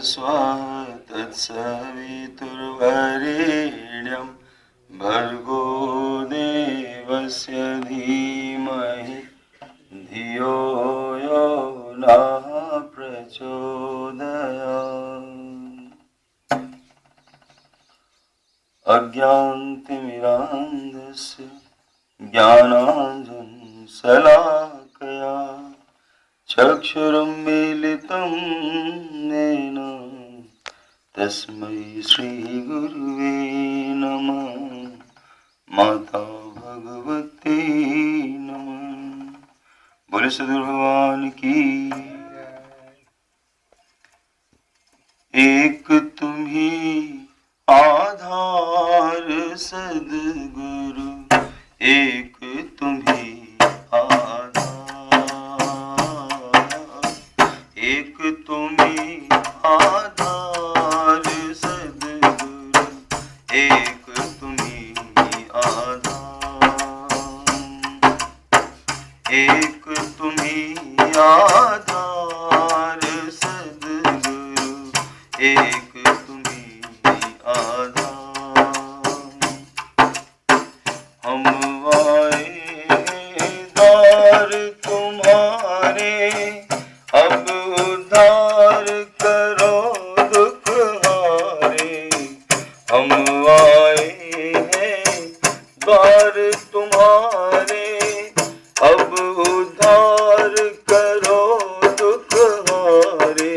स्वाहा तत्सवितुर्वरेण्यं भर्गो देवस्य धीमहि धियो यो नः प्रचोदयात्। अज्ञानतिमिरान्धस्य ज्ञानाञ्जनशलाकया चक्षुरुन्मीलितं येन तस्मै श्रीगुरुवे नमः। माता भगवती नमः। बोले सद्गुरु भगवान की। एक तुम ही आधार सद्गुरु, एक तुम ही आधार, एक तुम ही आधार सद्गुरु, एक तुम ही आधार, एक तुम ही आधार सद्गुरु, एक तुम ही आधार। हम आए द्वार तुम्हारे, अब उद्धार करो दुख हारे। हम आए हैं द्वार तुम्हारे, अब उद्धार करो दुख हारे।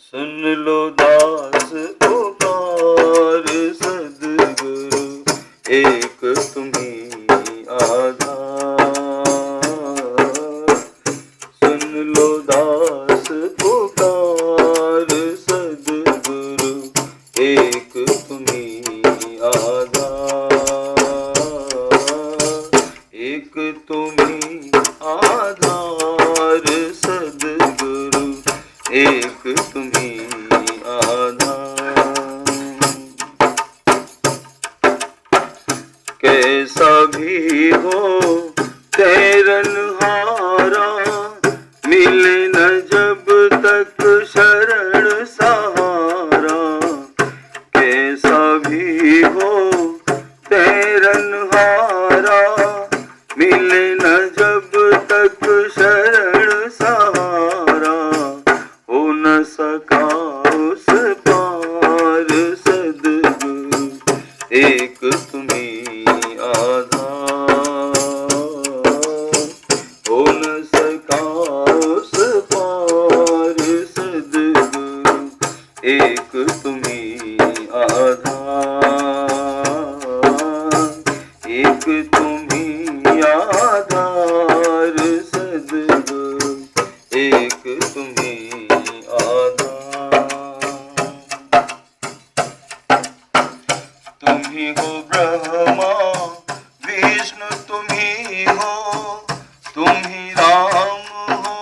सुन लो दास पुकार सद्गुरु, एक तुम ही आधार। सुन लो दास पुकार सद्गुरु, एक तुम ही आधार, एक तुम ही आधार सद्गुरु, एक तुम ही आधार। कैसा भी हो तेरनहारा, मिले न जब तक शरण सहारा। कैसा भी हो तेरनहारा, मिले न जब तक शरण सहारा। हो न सका उस पार सद्गुरु, एक तुम ही आधार। हो न सका उस पार सद्गुरु, एक तुम ही आधार, एक तुम ही आधार सद्गुरु, एक तुम ही आधार। तुम ही हो ब्रह्मा विष्णु, तुम ही हो, तुम ही राम हो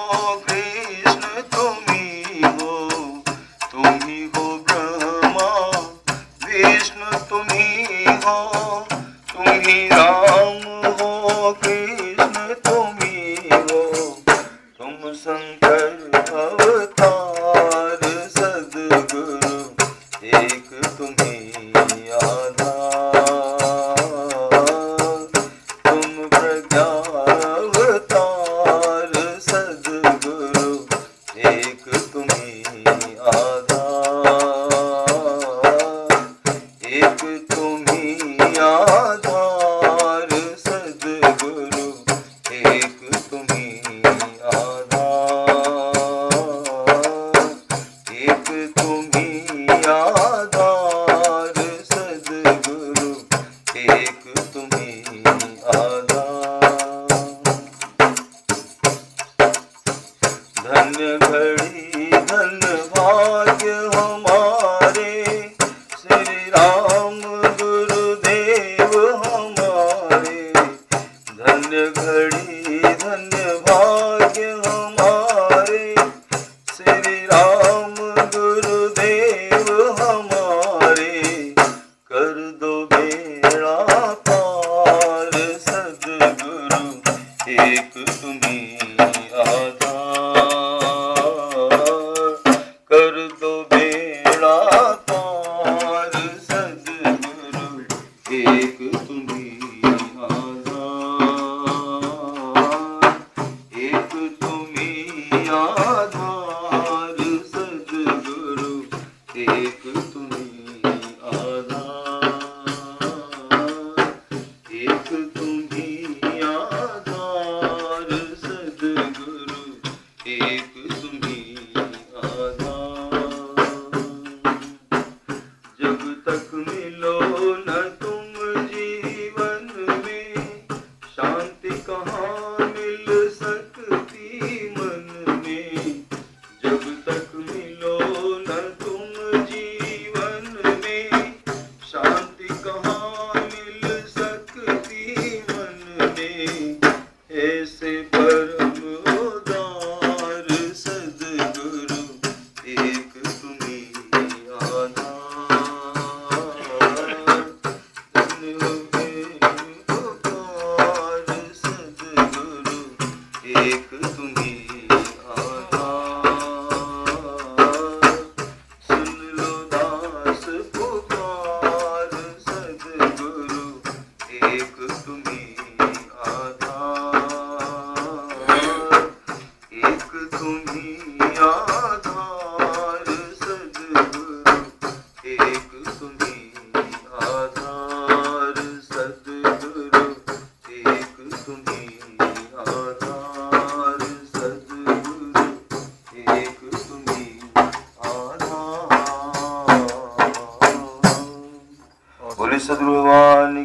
कृष्ण, तुम ही हो। तुम ही हो ब्रह्मा विष्णु, तुम ही हो, तुम ही राम हो कृष्ण, तुम ही हो। तुम शंकर अवतार सद्गुरु, एक तुम ही आधार। तुम प्रज्ञा अवतार सद्गुरु, एक तुम ही आधार, एक तुम ही आधार सद्गुरु, एक तुम ही आधार, एक तुम ही आधार सद्गुरु, एक तुम ही आधार। धन्य घड़ी धन्य भाग्य हमारे, श्री राम गुरुदेव हमारे। धन्य घड़ी धन्य भाग्य हमारे, श्री राम गुरुदेव हमारे। कर दो बेड़ा पार सद्गुरु, एक तुम ही आधार। कर दो तुम्ही आधार सद्गुरु, एक तुम्ही आधार सद्गुरु, एक तुम्ही आधार सद्गुरु, एक तुम्ही आधार। बोले सद्गुरु भगवान